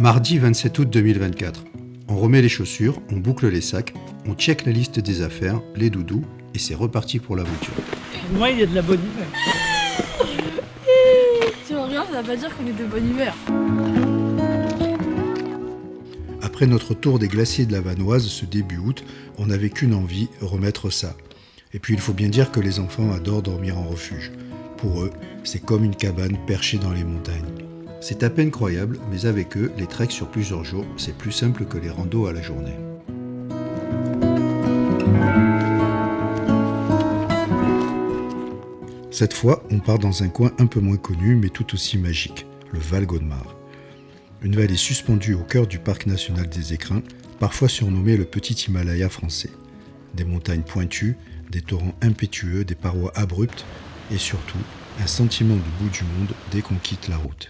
Mardi 27 août 2024. On remet les chaussures, on boucle les sacs, on check la liste des affaires, les doudous, et c'est reparti pour l'aventure. Moi, il y a de la bonne humeur. Si on regarde, ça va pas dire qu'on est de bonne humeur. Après notre tour des glaciers de la Vanoise ce début août, on n'avait qu'une envie, remettre ça. Et puis il faut bien dire que les enfants adorent dormir en refuge. Pour eux, c'est comme une cabane perchée dans les montagnes. C'est à peine croyable, mais avec eux, les treks sur plusieurs jours, c'est plus simple que les randos à la journée. Cette fois, on part dans un coin un peu moins connu, mais tout aussi magique, le Val Godemar. Une vallée suspendue au cœur du parc national des Écrins, parfois surnommé le petit Himalaya français. Des montagnes pointues, des torrents impétueux, des parois abruptes, et surtout, un sentiment du bout du monde dès qu'on quitte la route.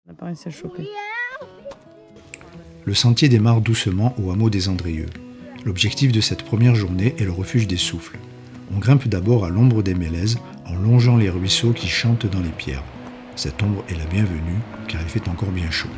On a pas réussi à le choper. Le sentier démarre doucement au hameau des Andrieux. L'objectif de cette première journée est le refuge des souffles. On grimpe d'abord à l'ombre des mélèzes en longeant les ruisseaux qui chantent dans les pierres. Cette ombre est la bienvenue car il fait encore bien chaud.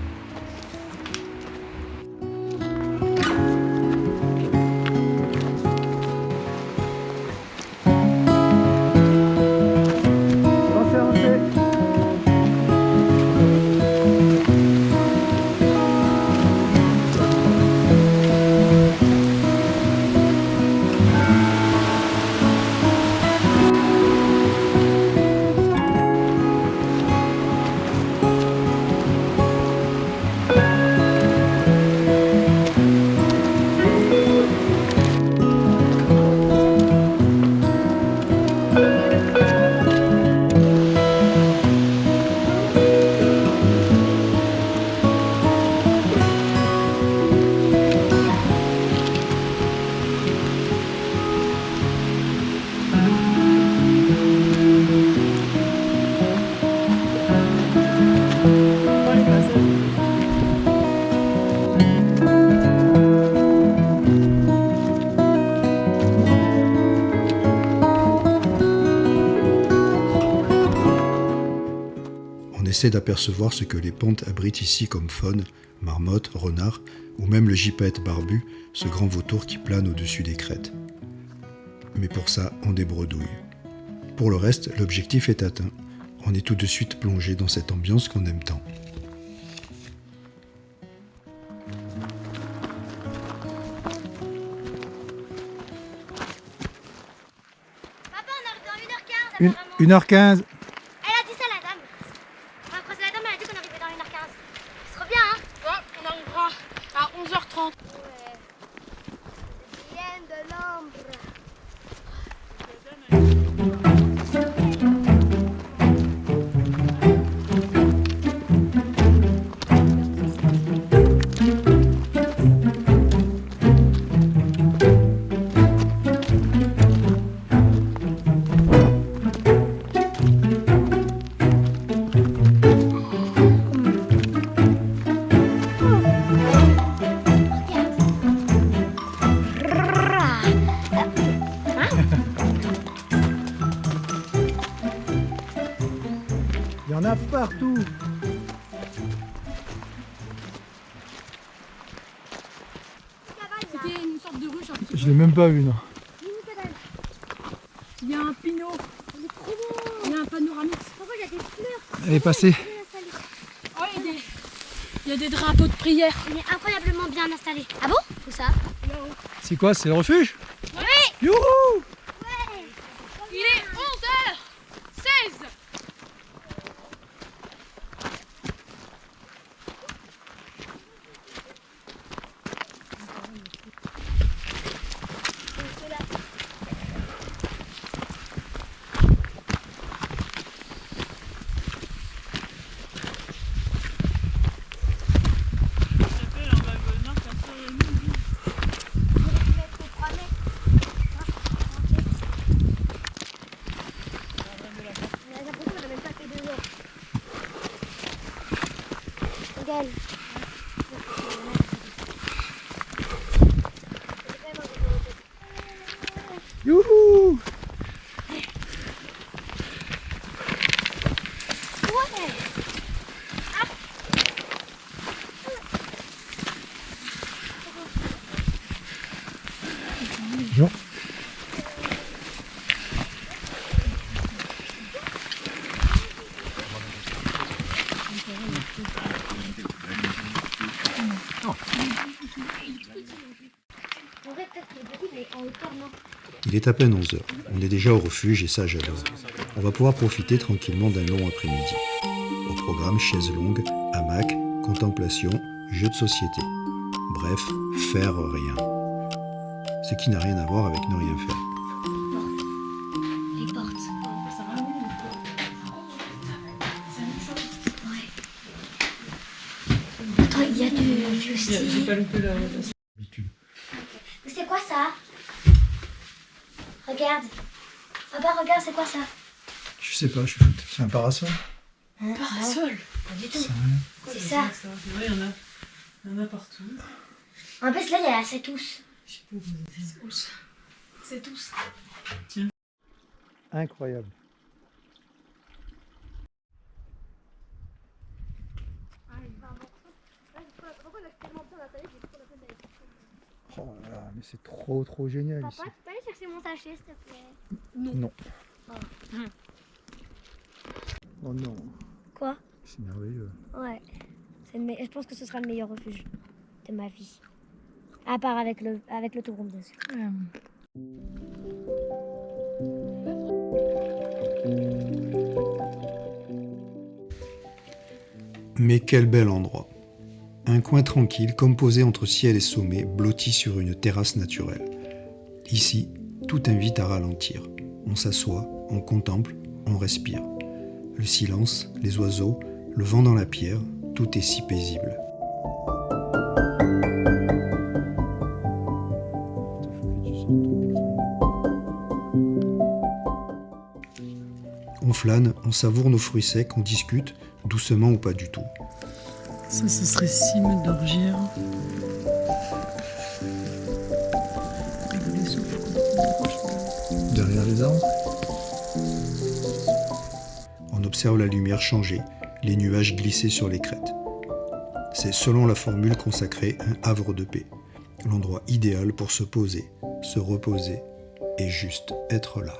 On essaie d'apercevoir ce que les pentes abritent ici comme faune, marmottes, renards, ou même le gypaète barbu, ce grand vautour qui plane au-dessus des crêtes. Mais pour ça, on débredouille. Pour le reste, l'objectif est atteint. On est tout de suite plongé dans cette ambiance qu'on aime tant. Papa, on arrive dans 1h15. 1h15. Elle a dit ça, la dame. Enfin, après, c'est la dame, elle a dit qu'on arrivait dans 1h15. C'est trop bien, hein? Ouais, on arrivera à 11h30. Ouais. Bien de l'ombre. Il y en a partout. C'était une sorte de ruche. Un petit Je l'ai même pas vu, non. Il y a un pinot. Il est trop beau. Il y a un panoramique. Pourquoi il y a des fleurs? Elle est passée. Oh, il y a des drapeaux de prière. Il est incroyablement bien installé. Ah bon? Où ça? C'est quoi? C'est le refuge? Oui. Youhou! Il est 11h16. Gaël. Youhou! Ouais. Non. En vrai, peut-être que le petit, il est en hauteur, non? Il est à peine 11 heures. On est déjà au refuge et ça j'adore. On va pouvoir profiter tranquillement d'un long après-midi. Au programme, chaises longues, hamac, contemplation, jeux de société. Bref, faire rien. Ce qui n'a rien à voir avec ne rien faire. Les portes. Ouais. Attends, il y a du J'ai fusil. pas loupé la. C'est quoi ça? Regarde. Papa, regarde, c'est quoi ça? Je sais pas, je shoot. C'est un parasol. Parasol. Pas du tout. C'est rien. C'est ça. C'est vrai, il y en a partout. En plus, là, il y a c'est tous. Je sais pas où vous êtes. C'est tous. Incroyable. Oh là là, mais c'est trop génial ici. Papa, tu peux aller chercher mon sachet, s'il te plaît? Non. Oh non, Quoi? c'est merveilleux. Ouais. Je pense que ce sera le meilleur refuge de ma vie. À part avec l'autodrome, bien sûr. Mais quel bel endroit. Un coin tranquille, comme posé entre ciel et sommet, blotti sur une terrasse naturelle. Ici, tout invite à ralentir. On s'assoit, on contemple, on respire. Le silence, les oiseaux, le vent dans la pierre, tout est si paisible. On flâne, on savoure nos fruits secs, on discute, doucement ou pas du tout. Ça, ce serait 6 mètres d'orgière. Avec des souffles. Derrière les arbres. On observe la lumière changer, les nuages glisser sur les crêtes. C'est selon la formule consacrée un havre de paix, l'endroit idéal pour se poser, se reposer et juste être là.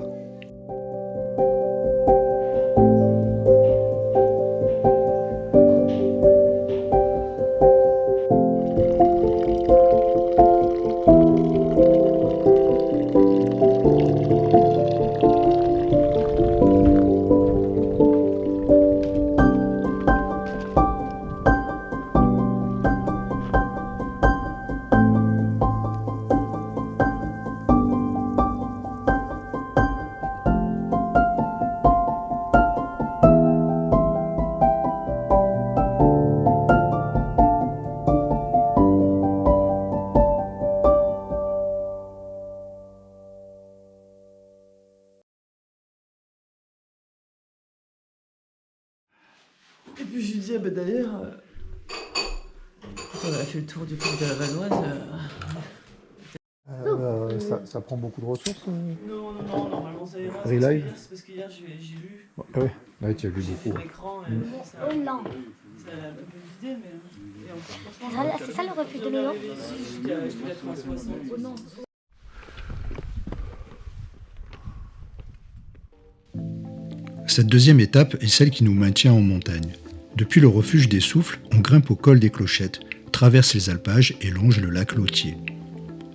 Et puis je lui dis, ah bah d'ailleurs, quand on a fait le tour du parc de la Vanoise. Ça prend beaucoup de ressources. Non, normalement ça ira. Relive. C'est parce qu'hier j'ai lu. Ah ouais, ouais, tu as lu J'ai fait beaucoup. l'écran. Ça Oh non. a un peu vidé, mais. Et encore, franchement, C'est ça le refuge de j'en ai Lolo? arrivé ici, j'étais à 60. Oh non. Cette deuxième étape est celle qui nous maintient en montagne. Depuis le refuge des Souffles, on grimpe au col des Clochettes, traverse les alpages et longe le lac Lautier.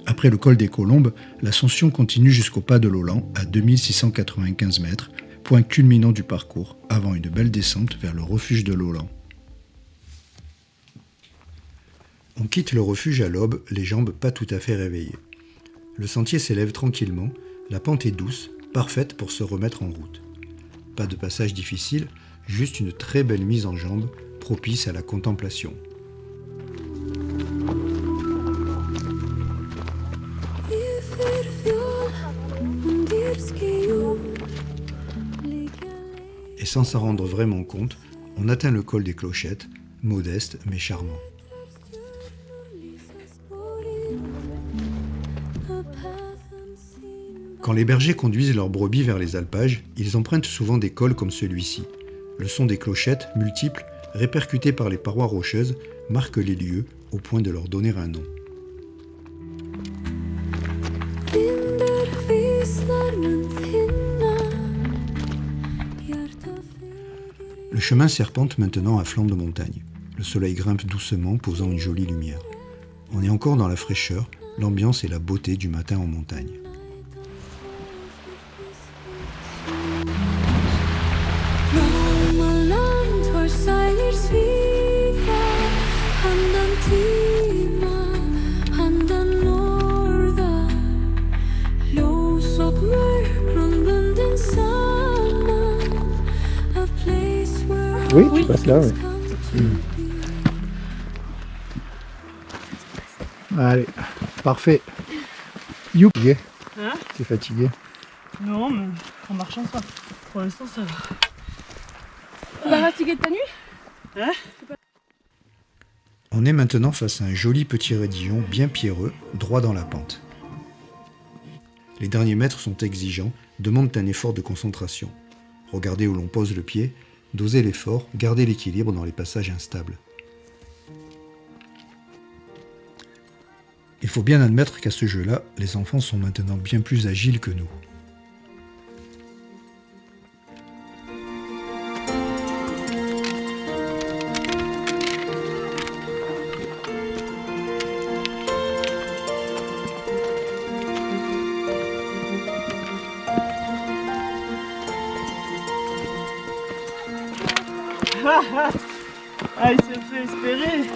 Après le col des Colombes, l'ascension continue jusqu'au pas de l'Olan à 2695 mètres, point culminant du parcours, avant une belle descente vers le refuge de l'Olan. On quitte le refuge à l'aube, les jambes pas tout à fait réveillées. Le sentier s'élève tranquillement, la pente est douce, parfaite pour se remettre en route. Pas de passage difficile, juste une très belle mise en jambes, propice à la contemplation. Et sans s'en rendre vraiment compte, on atteint le col des Clochettes, modeste mais charmant. Quand les bergers conduisent leurs brebis vers les alpages, ils empruntent souvent des cols comme celui-ci. Le son des clochettes, multiples, répercutés par les parois rocheuses, marque les lieux au point de leur donner un nom. Le chemin serpente maintenant à flanc de montagne. Le soleil grimpe doucement, posant une jolie lumière. On est encore dans la fraîcheur, l'ambiance et la beauté du matin en montagne. Oui, tu passes là, oui. Allez, parfait. Youpi. Hein? T'es fatigué? Non, mais en marchant ça. Pour l'instant, ça va. Tu vas fatigué de ta nuit? Hein? On est maintenant face à un joli petit raidillon bien pierreux, droit dans la pente. Les derniers mètres sont exigeants, demandent un effort de concentration. Regardez où l'on pose le pied, doser l'effort, garder l'équilibre dans les passages instables. Il faut bien admettre qu'à ce jeu-là, les enfants sont maintenant bien plus agiles que nous. Ah, il se fait espérer.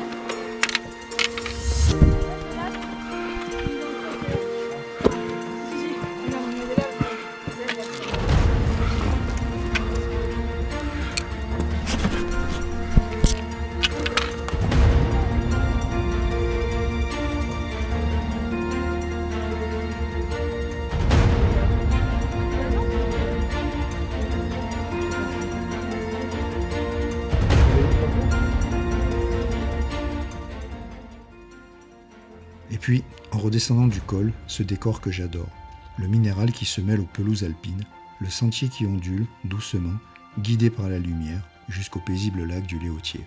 Et puis, en redescendant du col, ce décor que j'adore, le minéral qui se mêle aux pelouses alpines, le sentier qui ondule, doucement, guidé par la lumière, jusqu'au paisible lac du Léotier.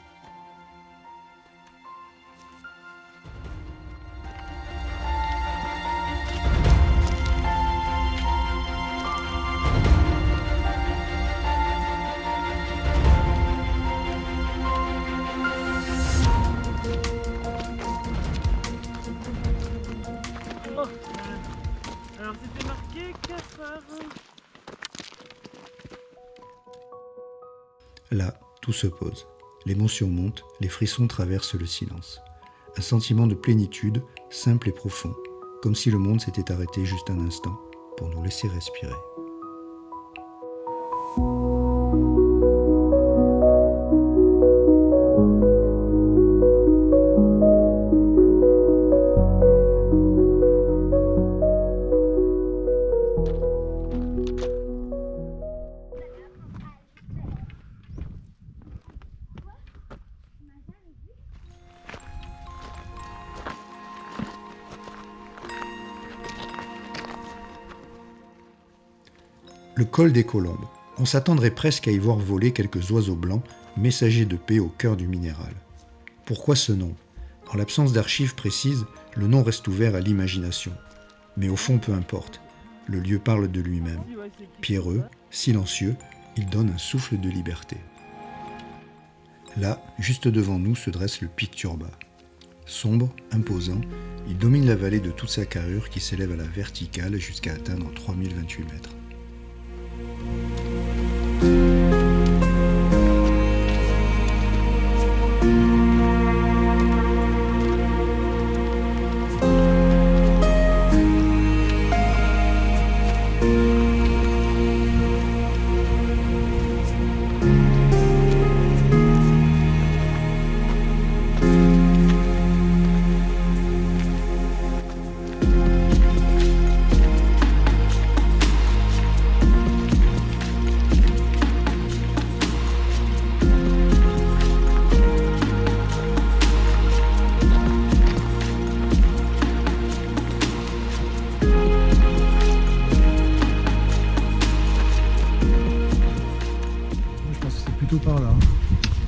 Alors c'était marqué cafard. Là, tout se pose. L'émotion monte, les frissons traversent le silence. Un sentiment de plénitude, simple et profond, comme si le monde s'était arrêté juste un instant pour nous laisser respirer. Le col des Colombes. On s'attendrait presque à y voir voler quelques oiseaux blancs, messagers de paix au cœur du minéral. Pourquoi ce nom? En l'absence d'archives précises, le nom reste ouvert à l'imagination. Mais au fond, peu importe. Le lieu parle de lui-même. Pierreux, silencieux, il donne un souffle de liberté. Là, juste devant nous, se dresse le pic Turba. Sombre, imposant, il domine la vallée de toute sa carrure qui s'élève à la verticale jusqu'à atteindre 3028 mètres.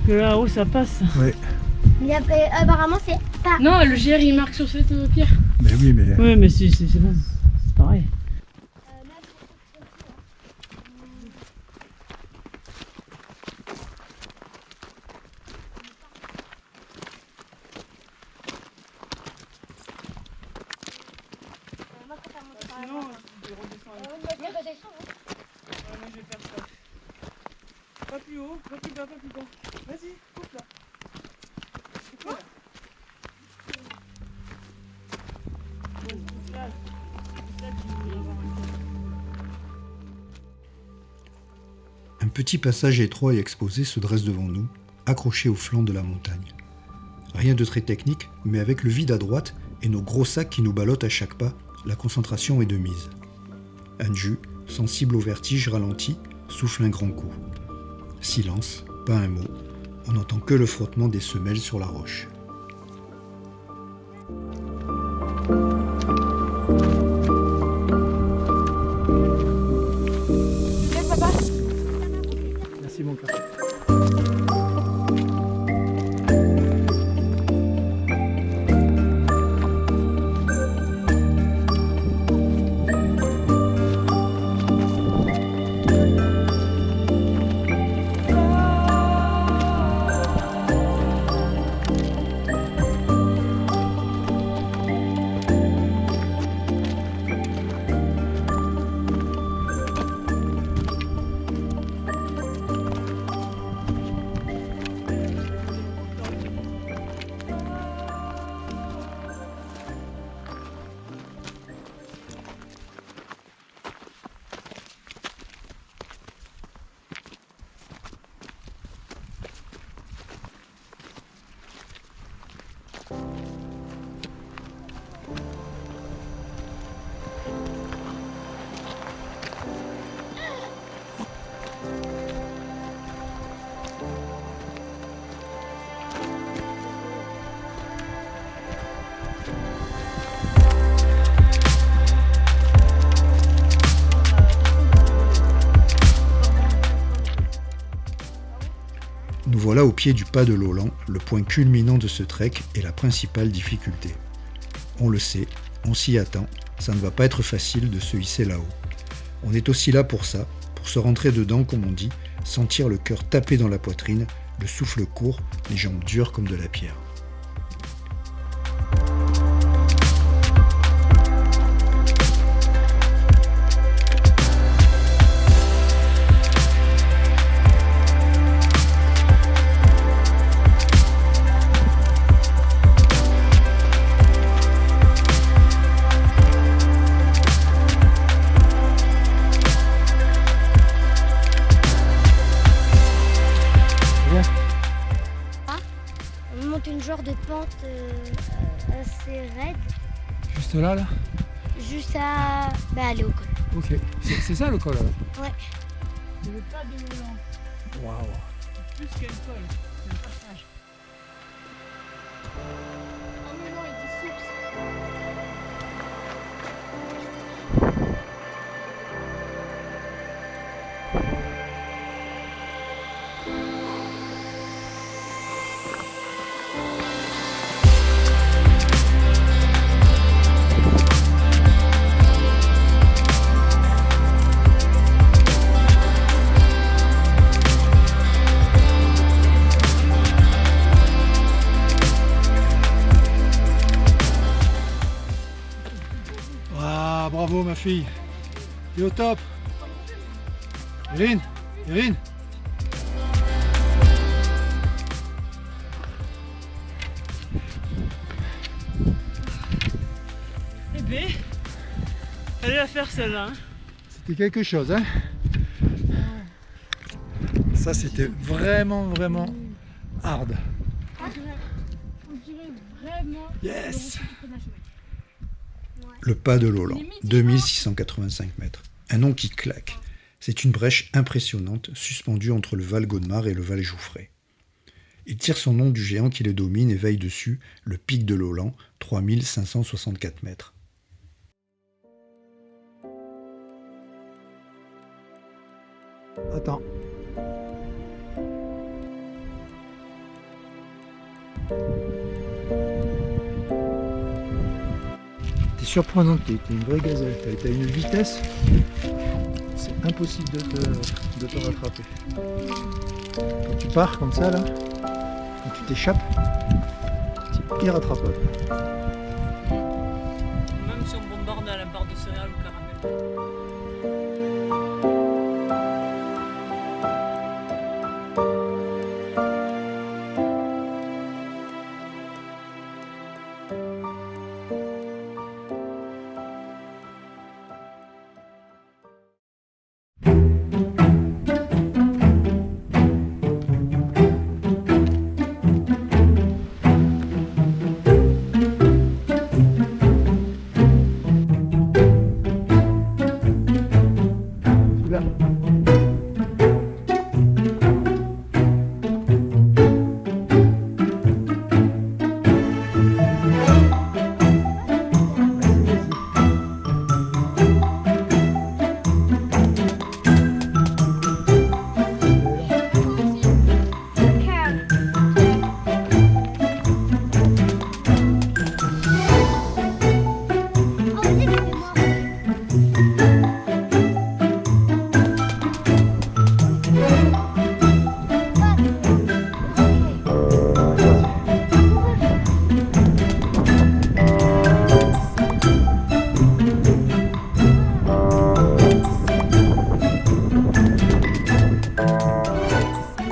que là-haut ça passe. Ouais. Apparemment, c'est pas. Non, le GR il marque sur cette pierre. Mais oui, mais. Ouais, mais c'est bon. C'est pareil. Sinon, je redescends un peu. Ouais, moi je vais faire ça. Pas plus haut, pas plus bas, pas plus bas. Vas-y, coupe là. C'est quoi là? Ouais, c'est ça. C'est ça que je voulais avoir un peu. Un petit passage étroit et exposé se dresse devant nous, accroché au flanc de la montagne. Rien de très technique, mais avec le vide à droite et nos gros sacs qui nous ballottent à chaque pas, la concentration est de mise. Anju, sensible au vertige, ralentit, souffle un grand coup. Silence, pas un mot, on n'entend que le frottement des semelles sur la roche. Merci mon cœur. Nous voilà au pied du pas de Lolan, le point culminant de ce trek et la principale difficulté. On le sait, on s'y attend, ça ne va pas être facile de se hisser là-haut. On est aussi là pour ça, pour se rentrer dedans comme on dit, sentir le cœur taper dans la poitrine, le souffle court, les jambes dures comme de la pierre. On monte une genre de pente assez raide, Juste là, là. juste à aller au col. Ok. C'est ça le col là. Ouais. C'est le pas de Lolan. Waouh. Plus qu'un col, c'est un passage. Ah mais non, il dit source. Waouh, bravo ma fille. T'es au top. Eline, Eline. Eh ben, allez la faire celle-là. Hein. C'était quelque chose, hein. Ça, c'était vraiment, vraiment hard. On dirait vraiment Yes. Le pas de Lolan, 2685 mètres. Un nom qui claque. C'est une brèche impressionnante, suspendue entre le Val Godemar et le Val Jouffray. Il tire son nom du géant qui le domine et veille dessus, le pic de Lolan, 3564 mètres. Attends. T'es surprenante, t'es une vraie gazelle. T'as une vitesse, c'est impossible de te rattraper. Quand tu pars comme ça là, quand tu t'échappes, c'est irrattrapable. Même si on bombarde à la barre de céréales ou caramel. Là.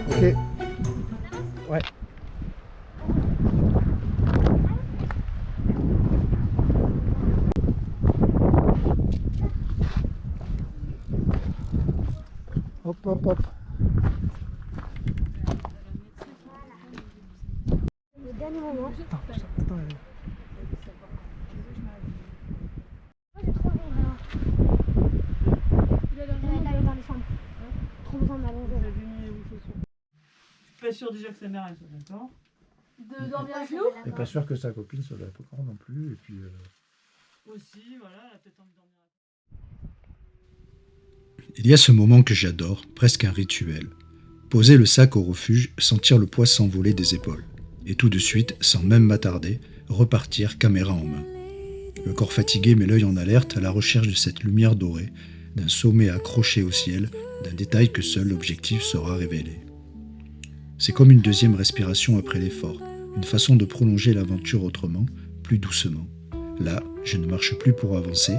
Ok. Ouais. Hop, hop, hop. Le dernier moment. Attends. J'ai trop envie, alors. D'aller dans les chambres. Trop besoin d'aller. Pas sûr déjà que sa mère elle soit d'accord. De dormir avec nous? Et pas sûr que sa copine soit d'accord non plus. Et puis. Aussi, voilà, elle a peut-être envie de dormir. Il y a ce moment que j'adore, presque un rituel. Poser le sac au refuge, sentir le poids s'envoler des épaules. Et tout de suite, sans même m'attarder, repartir caméra en main. Le corps fatigué met l'œil en alerte à la recherche de cette lumière dorée, d'un sommet accroché au ciel, d'un détail que seul l'objectif saura révéler. C'est comme une deuxième respiration après l'effort, une façon de prolonger l'aventure autrement, plus doucement. Là, je ne marche plus pour avancer,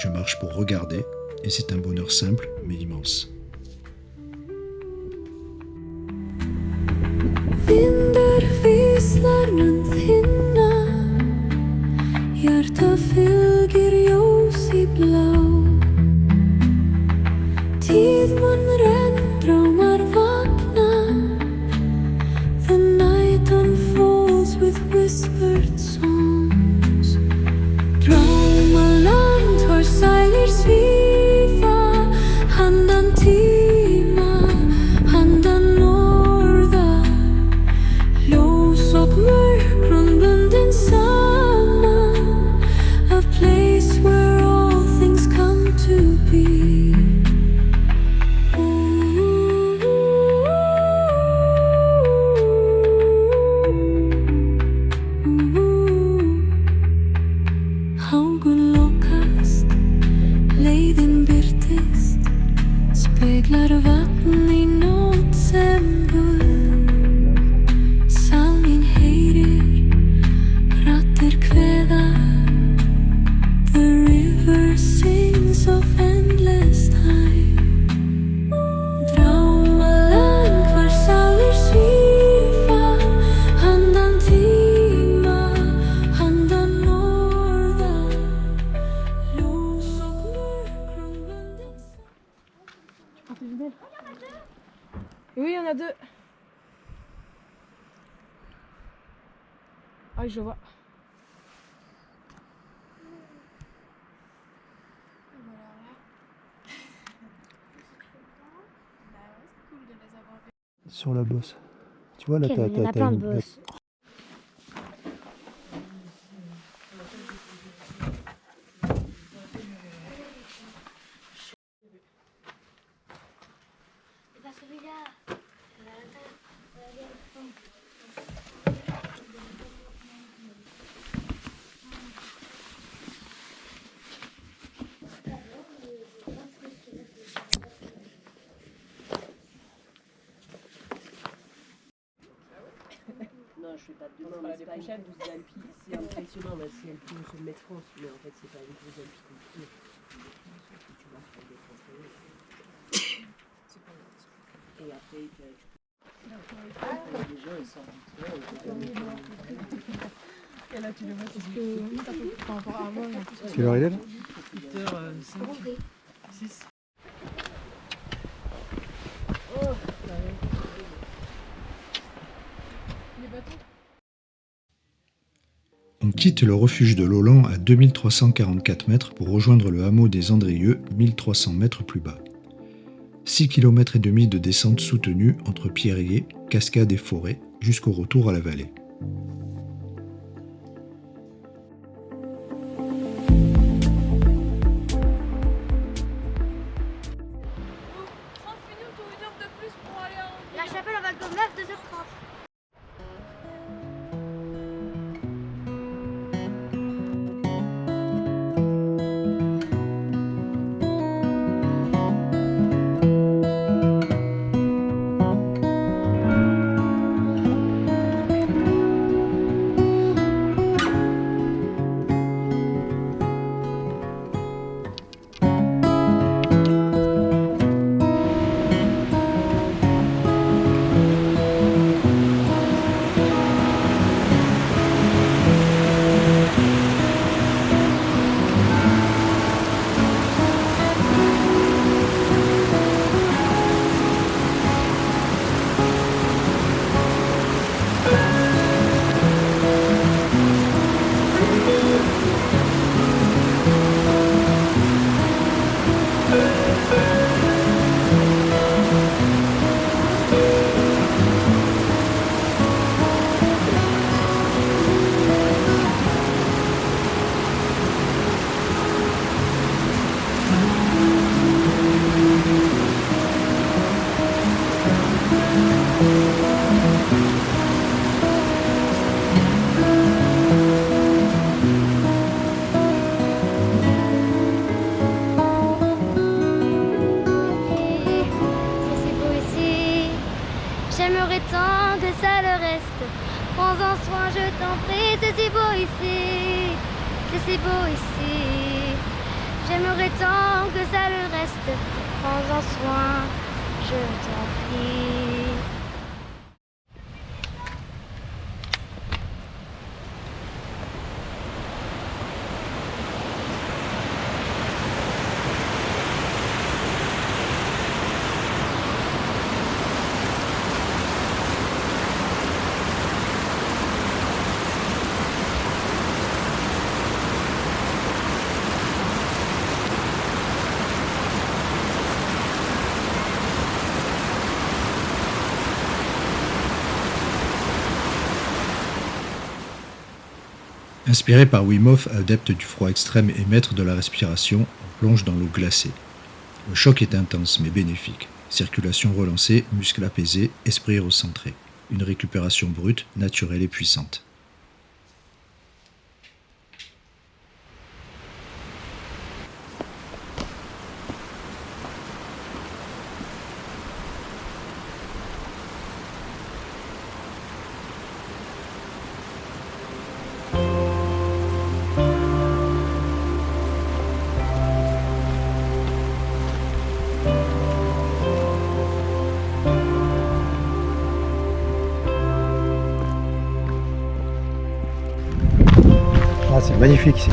je marche pour regarder, et c'est un bonheur simple mais immense. Vindar visnar mun þinna, hjarta fylgir ljós í blá. Tíð mun renn, drámar vakna. The night unfolds with whispered songs. Drámaland hvar sælir svífa, handan tíma, handan norðar. Ljós og mörkrun bundin saman, a place where all things come to be. Hágun lokast, leiðin birtist, speglar vatn í nótt sem gull. Salmín heyrir, raddir kveða, the river sings of endless time. Drámaland hvar sálir svífa, handan tíma, handan norðar. Ljós og mörkrun bundin. Oui, il y en a deux. Ah, je vois. Sur la bosse. Tu vois là, Ok, mais il y en a plein de bosses. C'est pas celui-là. maréchal de ces Alpes, c'est impressionnant, là, c'est Alpes au sommet de France, mais en fait, c'est pas avec les Alpes compliquées. Tu marches avec des Français. Et après, les gens, ils sont Et là, tu le vois, c'est Par rapport à avant, Quelle heure il est là? 8h05. 6. On quitte le refuge de Lolan à 2344 mètres pour rejoindre le hameau des Andrieux, 1300 mètres plus bas. 6 km et demi de descente soutenue entre pierriers, cascades et forêts jusqu'au retour à la vallée. La chapelle en Val-de-Marne, 2h30. J'aimerais tant que ça le reste. Prends-en soin, je t'en prie, c'est si beau ici. C'est si beau ici. J'aimerais tant que ça le reste. Prends-en soin, je t'en prie. Inspiré par Wim Hof, adepte du froid extrême et maître de la respiration, on plonge dans l'eau glacée. Le choc est intense mais bénéfique. Circulation relancée, muscles apaisés, esprit recentré. Une récupération brute, naturelle et puissante. Ah, c'est magnifique ici.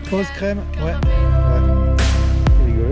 Pause crème, ouais. C'est rigolo.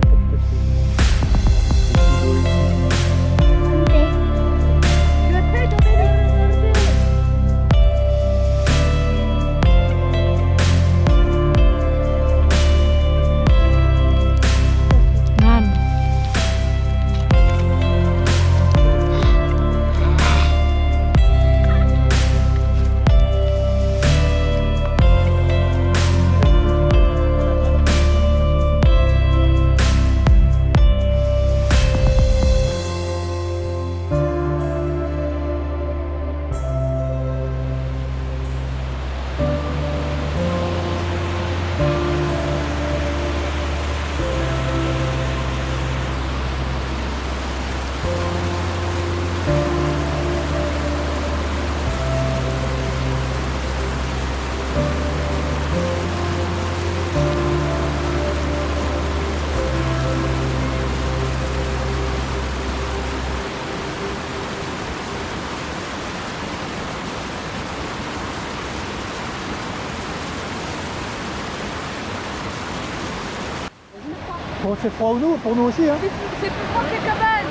Bon, c'est froid pour nous aussi, hein. C'est plus froid que les cabanes.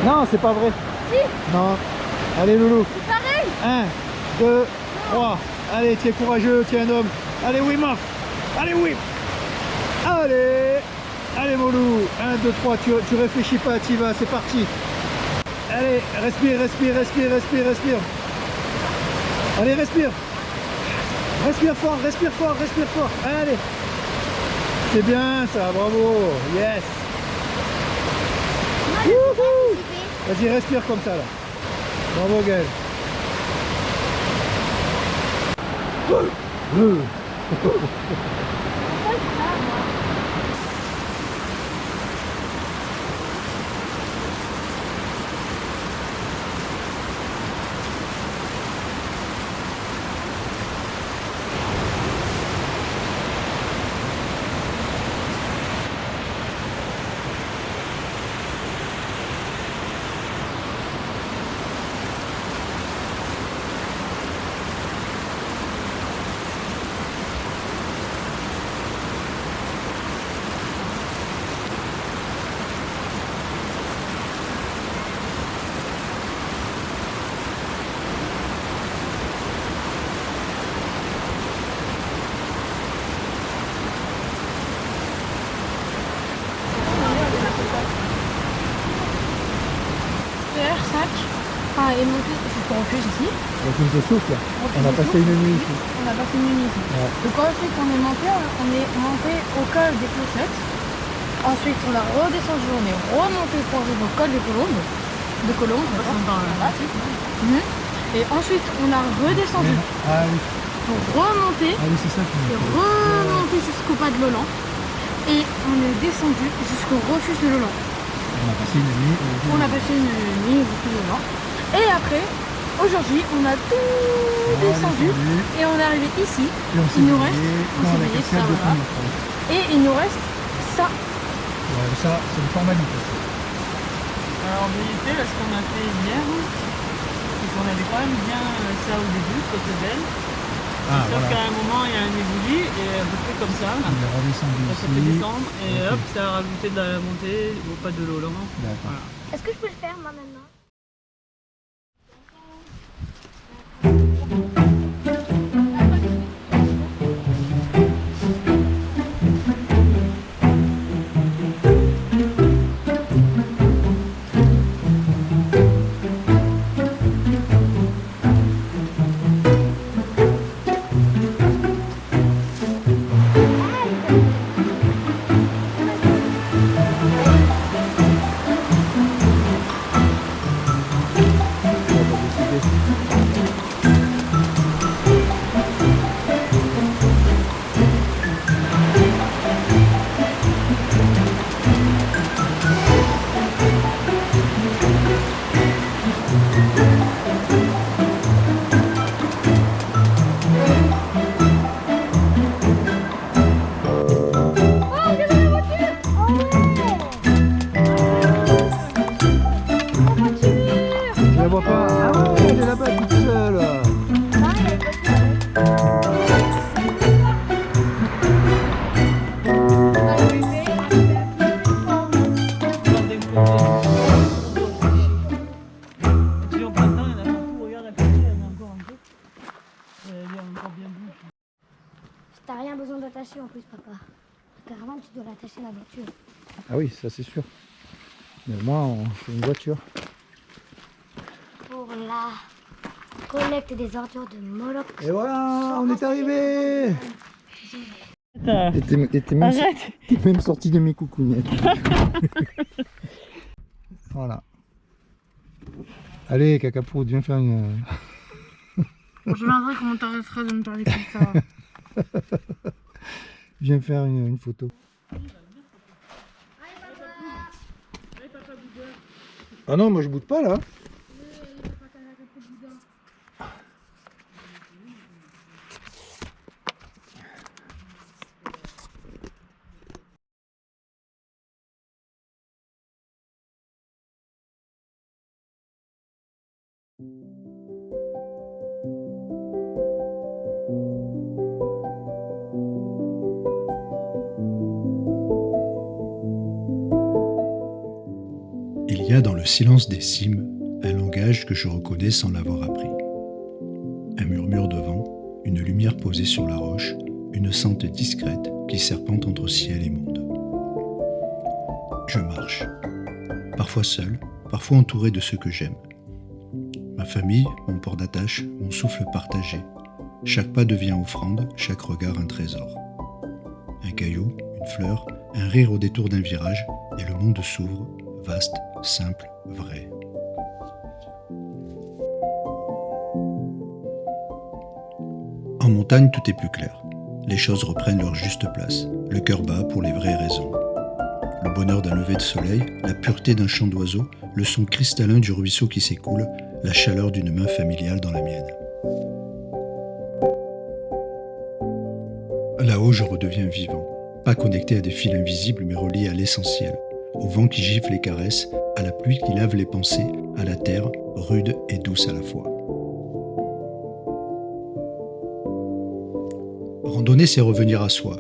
Non, c'est pas vrai. Si. Non. Allez, Loulou. C'est pareil. 1, 2, 3. Allez, tu es courageux, tu es un homme. Allez, Wim Hof. Allez, Wim. Allez. Allez, mon loup. 1, 2, 3. Tu réfléchis pas, tu y vas, c'est parti. Allez, respire, respire, respire, respire, respire. Allez, respire. Respire fort, respire fort, respire fort. Allez. C'est bien ça, bravo. Yes. Wouhou. Vas-y, respire comme ça là. Bravo Gaël. Enfin, est monté jusqu'au refuge ici. Refuge de souffle. On a passé une nuit ici. On a passé une nuit ici. Ouais. Donc ensuite on est monté au col des Clochettes. Ensuite on a redescendu, on est remonté pour arriver au col des Colombes. De Colombes, voilà. Et ensuite on a redescendu Ah oui. pour remonter. Ah oui, c'est ça qui Et remonter jusqu'au pas de Lolan. Et on est descendu jusqu'au refuge de Lolan. On a passé une nuit. On a passé une nuit au refuge de Lolan. Et après, aujourd'hui, on a tout descendu et on est arrivé ici. Et on s'est Il nous baigné reste, on dans s'est la baigné, cascade ça, de voilà. Pont-de-France. Et il nous reste ça. Ouais, ça, c'est une formalité. Alors en vérité, là, ce qu'on a fait hier, c'est qu'on avait quand même bien ça au début, côté belle. Ah, Sauf voilà. qu'à un moment, il y a un éboulis et à peu près comme ça. On est redescendu Ça ici. fait descendre et Ok. hop, ça a rajouté de la montée au pas de Lolan. D'accord. Voilà. Est-ce que je peux le faire moi maintenant? On va décider. Je la vois pas. Ah ouais, elle est là-bas toute seule. Regardez le côté. Et puis en printemps, il y en a beaucoup. Regarde la côté, il y en a encore un peu. Elle est encore bien bouche. T'as rien besoin d'attacher en plus, papa. La caravane, tu dois l'attacher à la voiture. Ah oui, ça c'est sûr. Mais moi, on fait une voiture. Pour la collecte des ordures de Moloch. Et voilà, on est arrivé. Arrête. Et t'es même sorti de mes coucougnettes. Voilà. Allez, Cacapoute, viens faire une... Je verrai comment t'arrêteras de me parler comme ça. Viens faire une photo. Ah non, moi je boude pas là. Il y a dans le silence des cimes un langage que je reconnais sans l'avoir appris. Un murmure de vent, une lumière posée sur la roche, une sente discrète qui serpente entre ciel et monde. Je marche, parfois seul, parfois entouré de ceux que j'aime. Ma famille, mon port d'attache, mon souffle partagé. Chaque pas devient offrande, chaque regard un trésor. Un caillou, une fleur, un rire au détour d'un virage, et le monde s'ouvre, vaste, simple, vrai. En montagne, tout est plus clair. Les choses reprennent leur juste place. Le cœur bat pour les vraies raisons. Le bonheur d'un lever de soleil, la pureté d'un chant d'oiseau, le son cristallin du ruisseau qui s'écoule, la chaleur d'une main familiale dans la mienne. Là-haut, je redeviens vivant. Pas connecté à des fils invisibles, mais relié à l'essentiel. Au vent qui gifle et caresse, à la pluie qui lave les pensées, à la terre, rude et douce à la fois. Randonner, c'est revenir à soi.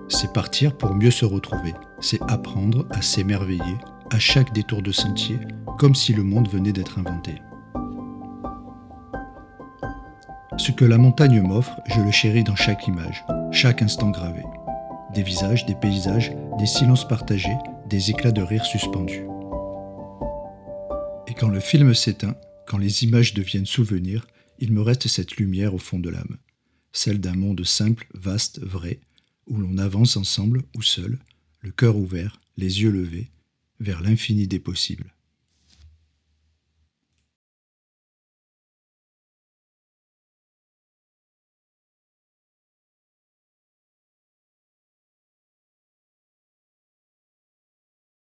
C'est partir pour mieux se retrouver. C'est apprendre à s'émerveiller à chaque détour de sentier, comme si le monde venait d'être inventé. Ce que la montagne m'offre, je le chéris dans chaque image, chaque instant gravé. Des visages, des paysages, des silences partagés, des éclats de rire suspendus. Et quand le film s'éteint, quand les images deviennent souvenirs, il me reste cette lumière au fond de l'âme. Celle d'un monde simple, vaste, vrai, où l'on avance ensemble ou seul, le cœur ouvert, les yeux levés, vers l'infini des possibles.